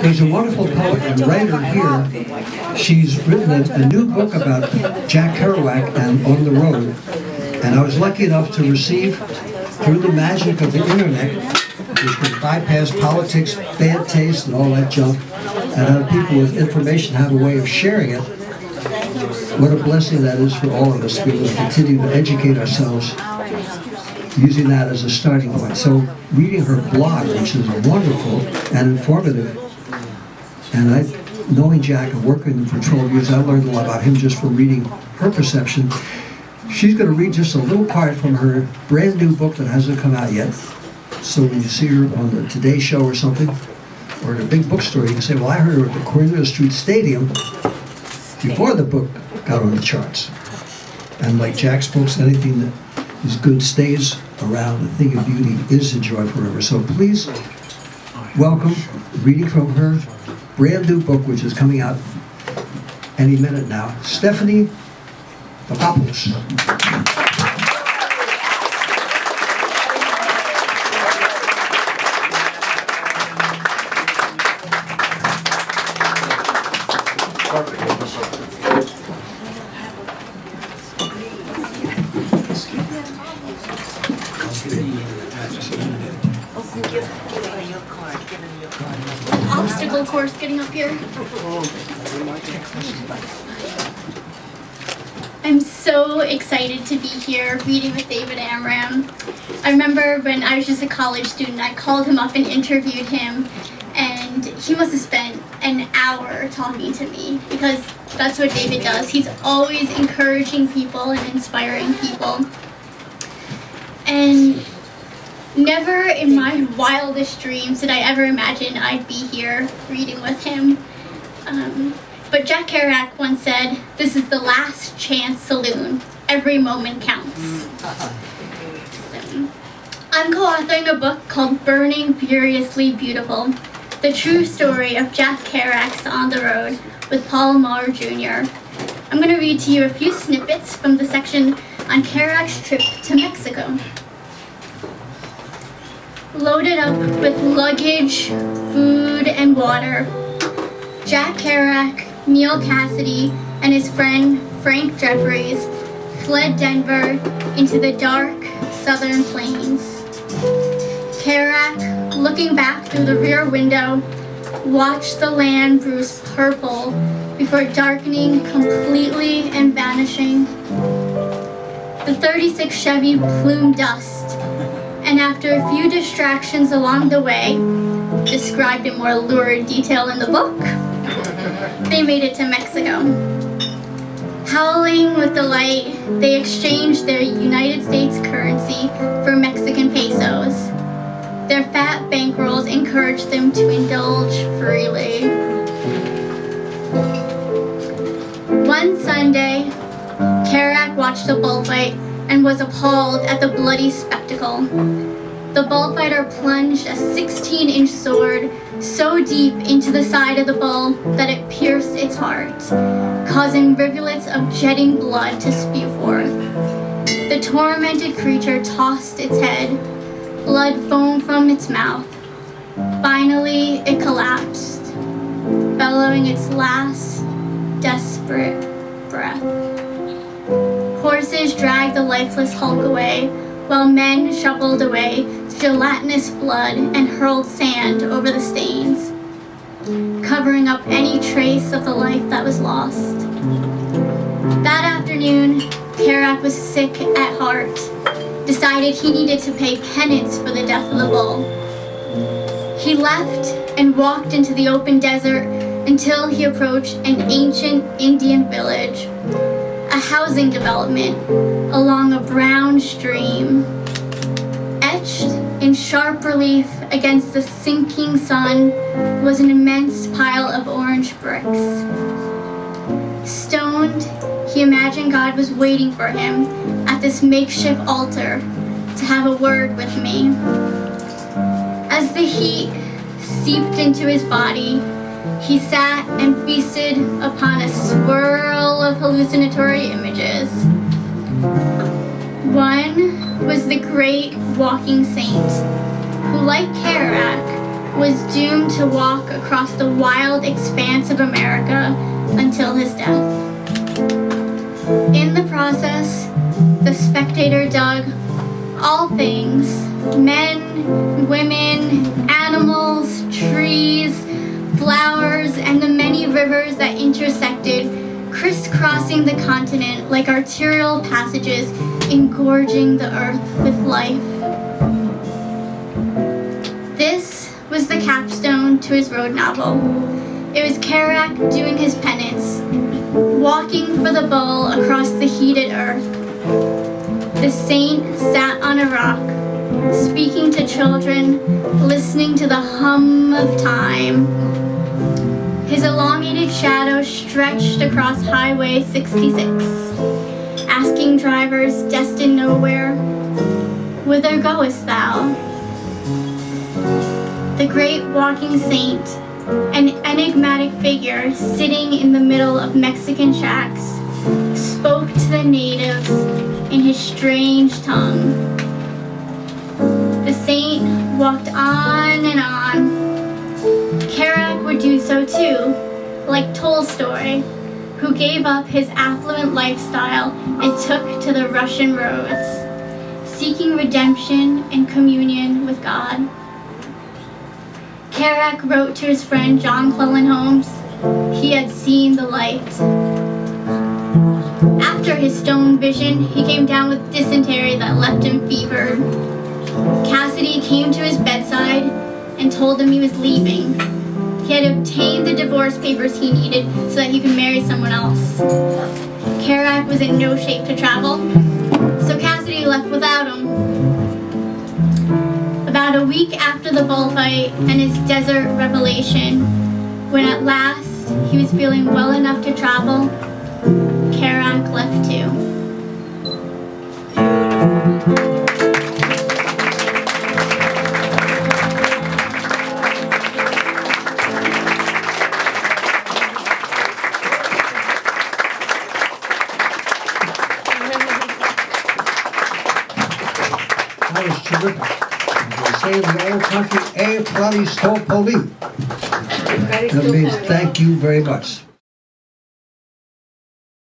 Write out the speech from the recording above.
There's a wonderful poet and writer here. She's written a new book about Jack Kerouac and On the Road. And I was lucky enough to receive, through the magic of the internet, which can bypass politics, bad taste, and all that junk, and have people with information have a way of sharing it. What a blessing that is for all of us to be able to continue to educate ourselves using that as a starting point. So reading her blog, which is wonderful and informative, and knowing Jack and working with him for 12 years, I learned a lot about him just from reading her perception. She's going to read just a little part from her brand new book that hasn't come out yet. So when you see her on the Today Show or something, or in a big bookstore, you can say, well, I heard her at the Cornelia Street Stadium before the book got on the charts. And like Jack's books, anything that is good stays around. The thing of beauty is a joy forever. So please welcome, reading from her brand new book, which is coming out any minute now, Stephanie Nikolopoulos. Obstacle course getting up here. I'm so excited to be here reading with David Amram. I remember when I was just a college student, I called him up and interviewed him, and he must have spent an hour talking to me, because that's what David does. He's always encouraging people and inspiring people. And never in my wildest dreams did I ever imagine I'd be here reading with him. But Jack Kerouac once said, "This is the last chance saloon. Every moment counts." So, I'm co-authoring a book called Burning Furiously Beautiful, the true story of Jack Kerouac's On the Road with Paul Maher Jr. I'm going to read to you a few snippets from the section on Kerouac's trip to Mexico. Loaded up with luggage, food, and water, Jack Kerouac, Neil Cassidy, and his friend Frank Jeffries fled Denver into the dark southern plains. Kerouac, looking back through the rear window, watched the land bruise purple before darkening completely and vanishing. The 36 Chevy plumed dust, and after a few distractions along the way, described in more lurid detail in the book, they made it to Mexico. Howling with delight, they exchanged their United States currency for Mexican pesos. Their fat bankrolls encouraged them to indulge freely. One Sunday, Kerouac watched a bullfight and was appalled at the bloody spectacle. The bullfighter plunged a 16-inch sword so deep into the side of the bull that it pierced its heart, causing rivulets of jetting blood to spew forth. The tormented creature tossed its head. Blood foamed from its mouth. Finally, it collapsed, bellowing its last desperate breath. Horses dragged the lifeless hulk away, while men shoveled away gelatinous blood and hurled sand over the stains, covering up any trace of the life that was lost. That afternoon, Kerouac was sick at heart, decided he needed to pay penance for the death of the bull. He left and walked into the open desert until he approached an ancient Indian village, a housing development along a brown stream. Etched in sharp relief against the sinking sun was an immense pile of orange bricks. Stoned, he imagined God was waiting for him at this makeshift altar to have a word with me. As the heat seeped into his body, he sat and feasted upon a swirl of hallucinatory images. One was the great walking saint, who, like Kerouac, was doomed to walk across the wild expanse of America until his death. In the process, the spectator dug all things: men, women, animals, trees, flowers, and the many rivers that intersected, crisscrossing the continent like arterial passages, engorging the earth with life. This was the capstone to his road novel. It was Kerouac doing his penance, walking for the bull across the heated earth. The saint sat on a rock, speaking to children, listening to the hum of time. His elongated shadow stretched across Highway 66, asking drivers destined nowhere, "Whither goest thou?" The great walking saint, an enigmatic figure sitting in the middle of Mexican shacks, spoke to the natives in his strange tongue. The saint walked on and on. Kerouac would do so too, like Tolstoy, who gave up his affluent lifestyle and took to the Russian roads, seeking redemption and communion with God. Kerouac wrote to his friend John Cleland Holmes he had seen the light. After his stone vision, he came down with dysentery that left him fevered. Cassidy came to his bedside and told him he was leaving. He had obtained the divorce papers he needed so that he could marry someone else. Kerouac was in no shape to travel, so Cassidy left without him. About a week after the bullfight and his desert revelation, when at last he was feeling well enough to travel, Kerouac left too. That was terrific. They say in the old country, "E frati sto poli." That means thank you very much.